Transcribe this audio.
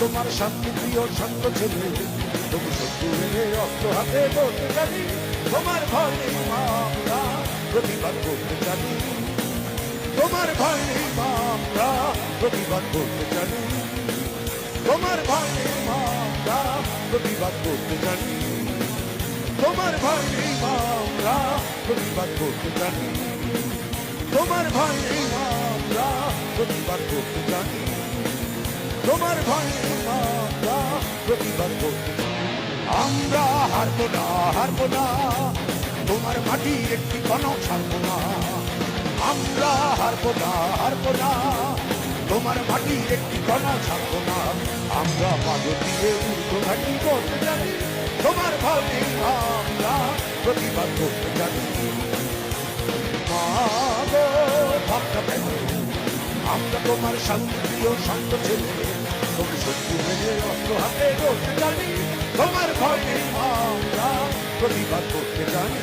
তোমার শান্তি প্রিয় শান্ত ছেলে, তবু শত্রুরে অস্ত্র হাতে ধরতে জানি। তোমার ভয় নেই মা, আমরা প্রতিবাদ করতে জানি। তোমার ভয় নেই মা, আমরা প্রতিবাদ করতে জানি। তোমার ভয় নেই মা, আমরা প্রতিবাদ করতে জানি। তোমার ভয় নেই মা, আমরা প্রতিবাদ করতে জানি। তোমার ভয় নেই মা, আমরা প্রতিবাদ করতে জানি। তোমার ভয় নেই মা, আমরা প্রতিবাদ করতে জানি। আমরা হারবো না, হারবো না, তোমার মাটি একটি কণাও ছাড়বো না। আমরা হারবো না, হারবো না, তোমার মাটি একটি কণাও ছাড়বো না। আমরা পাগল দিয়ে ঊর্ধ্বঘাটি করতে জানি। তোমার ভয় নেই মা, আমরা প্রতিবাদ করতে জানি। মা গো ভাবটা পেল, আমরা তোমার শান্তিপ্রিয় শান্ত ছেলে, তুমি শত্রু মেনে অস্ত্র হাতে ধরতে জানি। তোমার ভয় নেই মা, আমরা প্রতিবাদ করতে জানি।